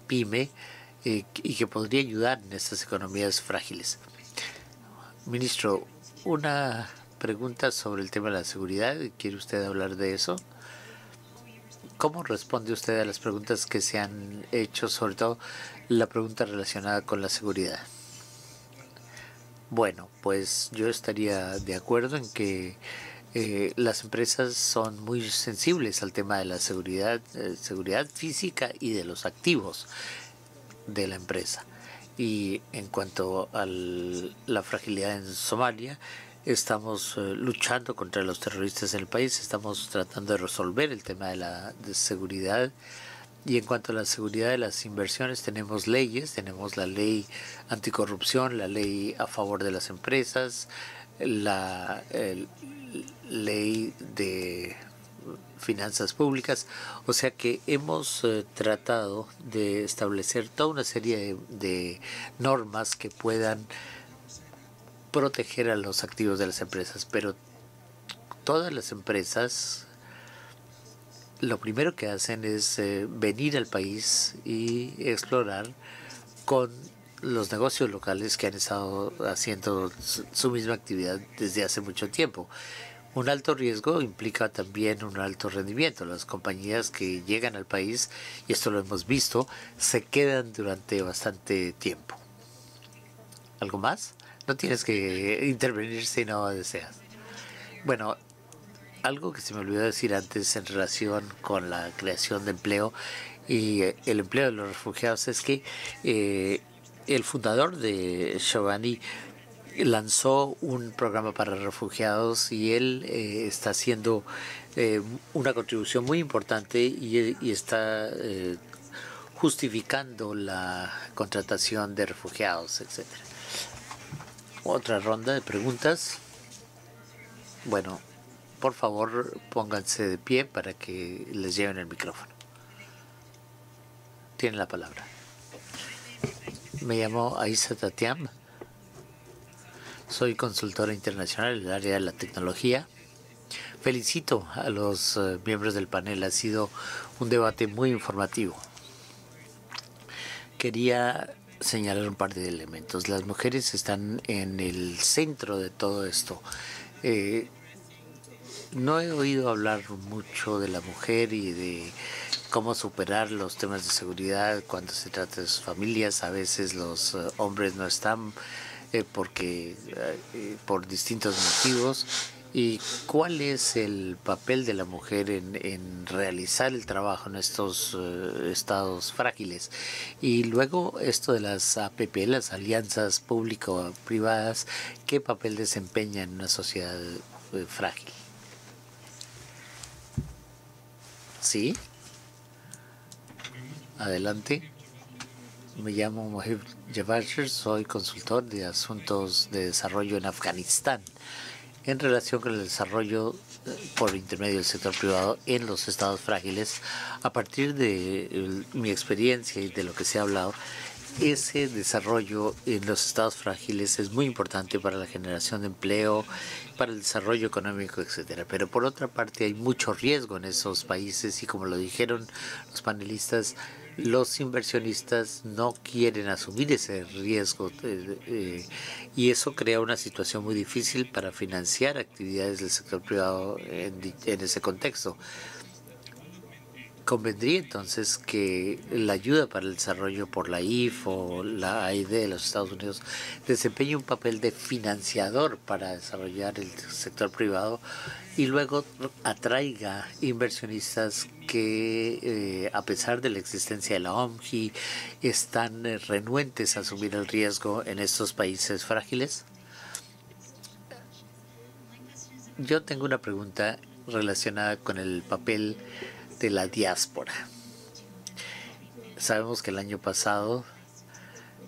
pymes y que podría ayudar en estas economías frágiles. Ministro, una pregunta sobre el tema de la seguridad. ¿Quiere usted hablar de eso? ¿Cómo responde usted a las preguntas que se han hecho, sobre todo la pregunta relacionada con la seguridad? Bueno, pues yo estaría de acuerdo en que las empresas son muy sensibles al tema de la seguridad física y de los activos de la empresa. Y en cuanto a la fragilidad en Somalia, estamos luchando contra los terroristas en el país, estamos tratando de resolver el tema de la seguridad. Y en cuanto a la seguridad de las inversiones, tenemos leyes, tenemos la ley anticorrupción, la ley a favor de las empresas, la ley de finanzas públicas. O sea que hemos tratado de establecer toda una serie de normas que puedan proteger a los activos de las empresas, pero todas las empresas lo primero que hacen es venir al país y explorar con los negocios locales que han estado haciendo su misma actividad desde hace mucho tiempo. Un alto riesgo implica también un alto rendimiento. Las compañías que llegan al país, y esto lo hemos visto, se quedan durante bastante tiempo. ¿Algo más? No tienes que intervenir si no deseas. Bueno, algo que se me olvidó decir antes en relación con la creación de empleo y el empleo de los refugiados es que el fundador de Giovanni lanzó un programa para refugiados y él está haciendo una contribución muy importante y está justificando la contratación de refugiados, etcétera. Otra ronda de preguntas. Bueno, por favor, pónganse de pie para que les lleven el micrófono. Tienen la palabra. Me llamo Aisa Tatiam. Soy consultora internacional en el área de la tecnología. Felicito a los miembros del panel. Ha sido un debate muy informativo. Quería señalar un par de elementos. Las mujeres están en el centro de todo esto. No he oído hablar mucho de la mujer y de cómo superar los temas de seguridad cuando se trata de sus familias. A veces los hombres no están por distintos motivos. ¿Y cuál es el papel de la mujer en realizar el trabajo en estos estados frágiles? Y luego esto de las APP, las alianzas público-privadas, ¿qué papel desempeña en una sociedad frágil? ¿Sí? Adelante. Me llamo Mohib Jabashir, soy consultor de asuntos de desarrollo en Afganistán en relación con el desarrollo por intermedio del sector privado en los estados frágiles. A partir de mi experiencia y de lo que se ha hablado, ese desarrollo en los estados frágiles es muy importante para la generación de empleo, para el desarrollo económico, etcétera. Pero por otra parte hay mucho riesgo en esos países y como lo dijeron los panelistas, los inversionistas no quieren asumir ese riesgo y eso crea una situación muy difícil para financiar actividades del sector privado en ese contexto. Convendría entonces que la ayuda para el desarrollo por la IF o la AID de los Estados Unidos desempeñe un papel de financiador para desarrollar el sector privado y luego atraiga inversionistas que, a pesar de la existencia de la OMGI, están renuentes a asumir el riesgo en estos países frágiles. Yo tengo una pregunta relacionada con el papel de la diáspora. Sabemos que el año pasado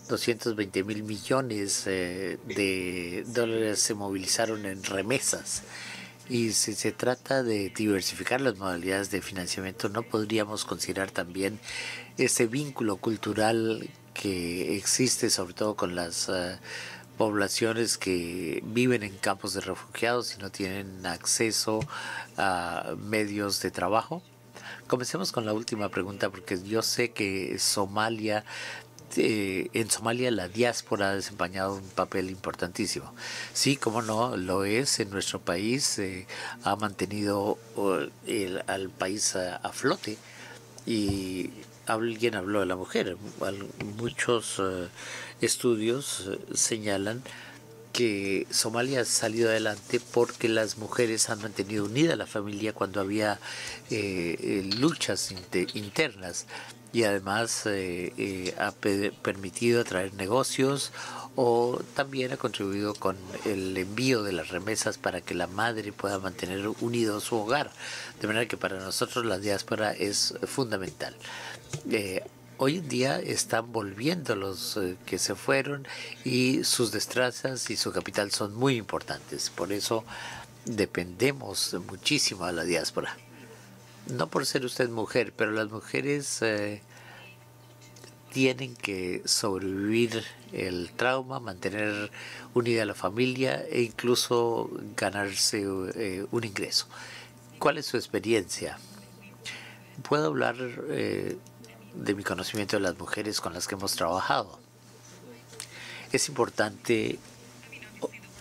220.000 millones de dólares se movilizaron en remesas y si se trata de diversificar las modalidades de financiamiento, ¿no podríamos considerar también ese vínculo cultural que existe sobre todo con las poblaciones que viven en campos de refugiados y no tienen acceso a medios de trabajo? Comencemos con la última pregunta porque yo sé que en Somalia la diáspora ha desempeñado un papel importantísimo. Sí, como no, lo es en nuestro país, ha mantenido al país a flote y alguien habló de la mujer. Muchos estudios señalan que Somalia ha salido adelante porque las mujeres han mantenido unida a la familia cuando había luchas internas y además ha permitido atraer negocios o también ha contribuido con el envío de las remesas para que la madre pueda mantener unido su hogar. De manera que para nosotros la diáspora es fundamental. Hoy en día están volviendo los que se fueron y sus destrezas y su capital son muy importantes. Por eso dependemos muchísimo de la diáspora. No por ser usted mujer, pero las mujeres tienen que sobrevivir el trauma, mantener unida a la familia e incluso ganarse un ingreso. ¿Cuál es su experiencia? Puedo hablar de mi conocimiento de las mujeres con las que hemos trabajado. Es importante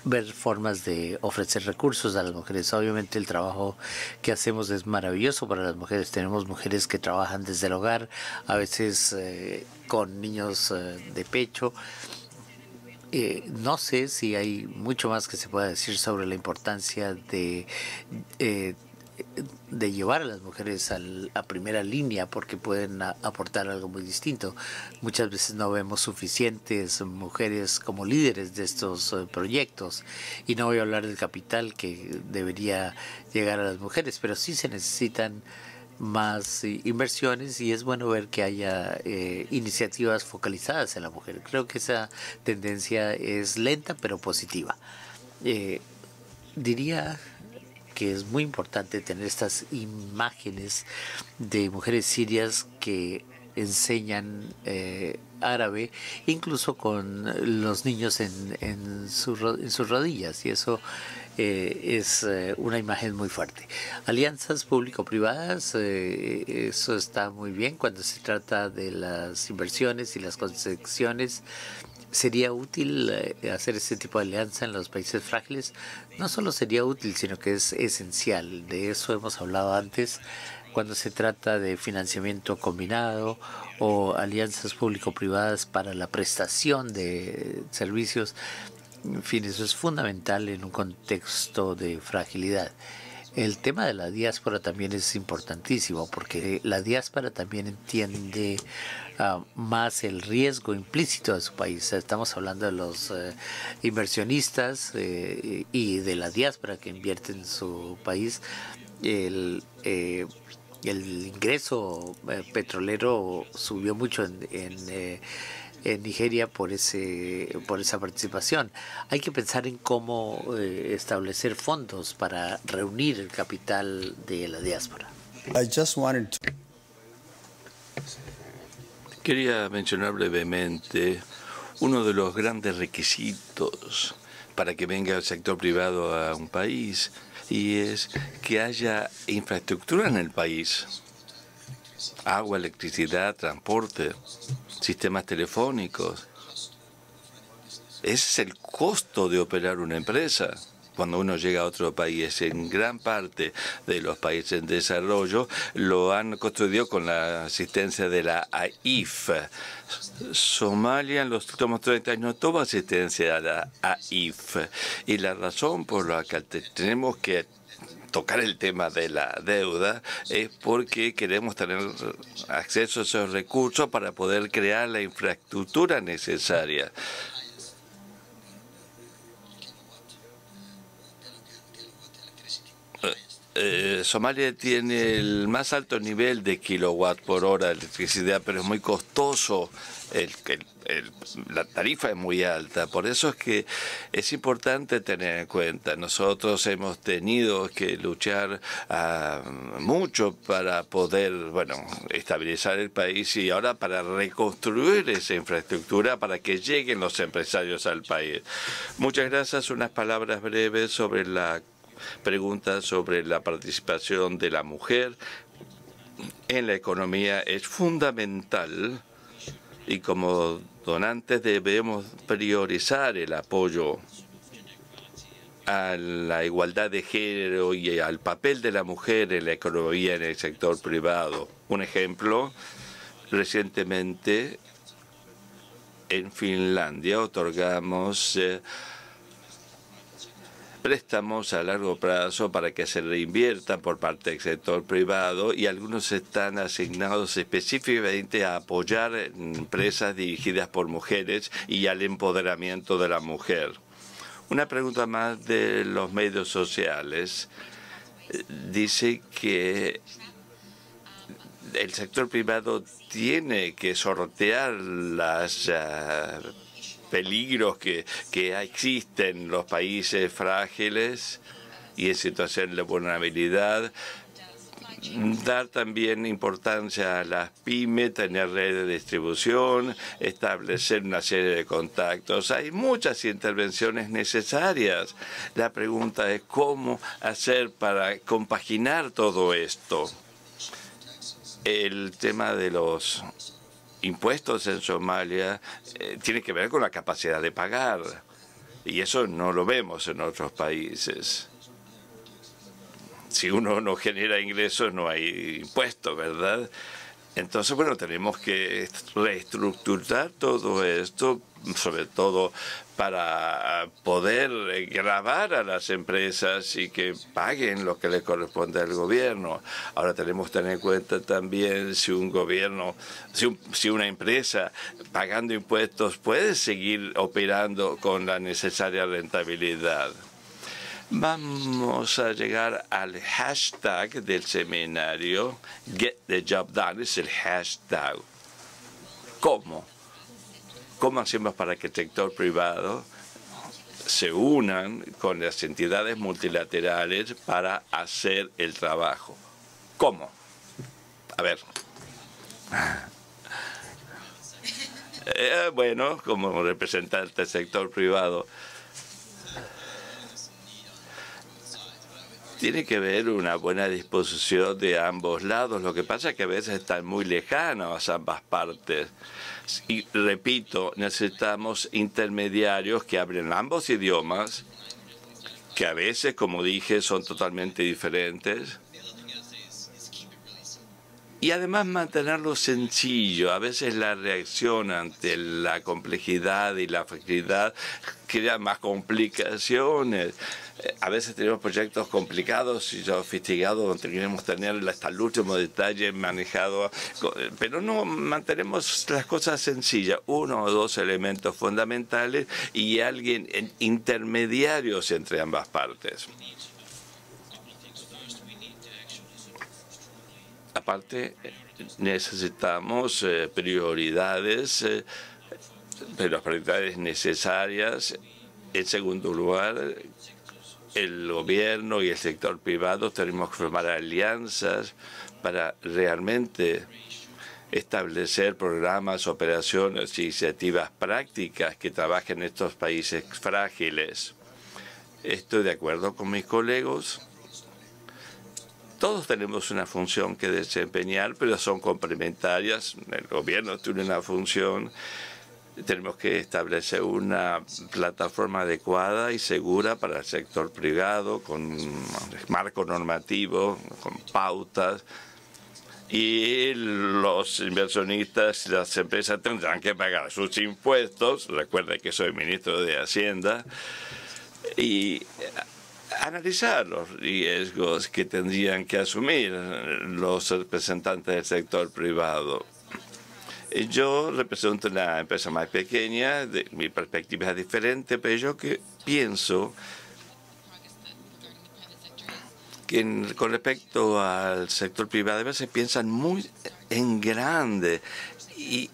ver formas de ofrecer recursos a las mujeres. Obviamente el trabajo que hacemos es maravilloso para las mujeres. Tenemos mujeres que trabajan desde el hogar, a veces con niños de pecho. No sé si hay mucho más que se pueda decir sobre la importancia de llevar a las mujeres a primera línea, porque pueden aportar algo muy distinto. Muchas veces no vemos suficientes mujeres como líderes de estos proyectos, y no voy a hablar del capital que debería llegar a las mujeres, pero sí se necesitan más inversiones, y es bueno ver que haya iniciativas focalizadas en la mujer. Creo que esa tendencia es lenta pero positiva. Diría que es muy importante tener estas imágenes de mujeres sirias que enseñan árabe, incluso con los niños en sus rodillas, y eso es una imagen muy fuerte. Alianzas público-privadas, eso está muy bien cuando se trata de las inversiones y las concesiones. ¿Sería útil hacer este tipo de alianza en los países frágiles? No solo sería útil, sino que es esencial. De eso hemos hablado antes cuando se trata de financiamiento combinado o alianzas público-privadas para la prestación de servicios. En fin, eso es fundamental en un contexto de fragilidad. El tema de la diáspora también es importantísimo, porque la diáspora también entiende más el riesgo implícito de su país. Estamos hablando de los inversionistas y de la diáspora que invierte en su país. El ingreso petrolero subió mucho en Nigeria por esa participación. Hay que pensar en cómo establecer fondos para reunir el capital de la diáspora. Quería mencionar brevemente uno de los grandes requisitos para que venga el sector privado a un país, y es que haya infraestructura en el país. Agua, electricidad, transporte, sistemas telefónicos. Ese es el costo de operar una empresa. Cuando uno llega a otro país, en gran parte de los países en desarrollo lo han construido con la asistencia de la AIF. Somalia en los últimos 30 años no tuvo asistencia a la AIF. Y la razón por la que tenemos que tocar el tema de la deuda es porque queremos tener acceso a esos recursos para poder crear la infraestructura necesaria. Somalia tiene el más alto nivel de kilowatt por hora de electricidad, pero es muy costoso. La tarifa es muy alta, por eso es que es importante tener en cuenta. Nosotros hemos tenido que luchar mucho para poder, estabilizar el país, y ahora para reconstruir esa infraestructura para que lleguen los empresarios al país. Muchas gracias. Unas palabras breves sobre la pregunta sobre la participación de la mujer en la economía. Es fundamental, y como donantes debemos priorizar el apoyo a la igualdad de género y al papel de la mujer en la economía en el sector privado. Un ejemplo, recientemente en Finlandia otorgamos préstamos a largo plazo para que se reinviertan por parte del sector privado, y algunos están asignados específicamente a apoyar empresas dirigidas por mujeres y al empoderamiento de la mujer. Una pregunta más de los medios sociales. Dice que el sector privado tiene que sortear las peligros que existen en los países frágiles y en situación de vulnerabilidad, dar también importancia a las pymes, tener redes de distribución, establecer una serie de contactos. Hay muchas intervenciones necesarias. La pregunta es cómo hacer para compaginar todo esto. El tema de los impuestos en Somalia tiene que ver con la capacidad de pagar. Y eso no lo vemos en otros países. Si uno no genera ingresos, no hay impuestos, ¿verdad? Entonces, bueno, tenemos que reestructurar todo esto, sobre todo para poder gravar a las empresas y que paguen lo que le corresponde al gobierno. Ahora tenemos que tener en cuenta también si un gobierno, si una empresa pagando impuestos puede seguir operando con la necesaria rentabilidad. Vamos a llegar al hashtag del seminario. Get the job done es el hashtag. ¿Cómo? ¿Cómo hacemos para que el sector privado se unan con las entidades multilaterales para hacer el trabajo? ¿Cómo? A ver. Bueno, como representante del sector privado, tiene que haber una buena disposición de ambos lados. Lo que pasa es que a veces están muy lejanas ambas partes. Y repito, necesitamos intermediarios que hablen ambos idiomas, que a veces, como dije, son totalmente diferentes. Y además mantenerlo sencillo. A veces la reacción ante la complejidad y la fragilidad crea más complicaciones. A veces tenemos proyectos complicados y sofisticados donde queremos tener hasta el último detalle manejado, pero no mantenemos las cosas sencillas. Uno o dos elementos fundamentales y alguien intermediarios entre ambas partes. Aparte, necesitamos prioridades, pero las prioridades necesarias. En segundo lugar, el gobierno y el sector privado tenemos que formar alianzas para realmente establecer programas, operaciones, iniciativas prácticas que trabajen en estos países frágiles. Estoy de acuerdo con mis colegas. Todos tenemos una función que desempeñar, pero son complementarias. El gobierno tiene una función. Tenemos que establecer una plataforma adecuada y segura para el sector privado, con un marco normativo, con pautas. Y los inversionistas y las empresas tendrán que pagar sus impuestos. Recuerda que soy ministro de Hacienda. Y analizar los riesgos que tendrían que asumir los representantes del sector privado. Yo represento una empresa más pequeña, mi perspectiva es diferente, pero yo pienso que con respecto al sector privado, a veces piensan muy en grande y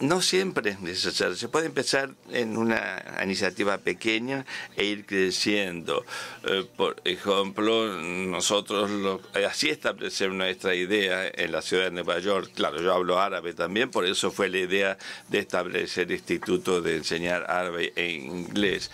no siempre es necesario. Se puede empezar en una iniciativa pequeña e ir creciendo. Por ejemplo, nosotros así establecemos nuestra idea en la ciudad de Nueva York. Claro, yo hablo árabe también, por eso fue la idea de establecer el Instituto de Enseñar Árabe e Inglés.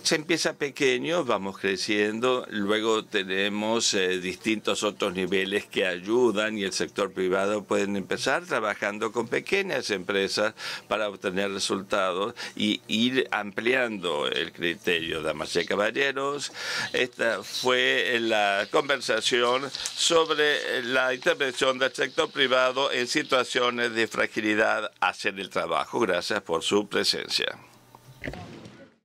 Se empieza pequeño, vamos creciendo, luego tenemos distintos otros niveles que ayudan y el sector privado pueden empezar trabajando con pequeñas empresas para obtener resultados y ir ampliando el criterio. Damas y caballeros, esta fue la conversación sobre la intervención del sector privado en situaciones de fragilidad hacia el trabajo. Gracias por su presencia.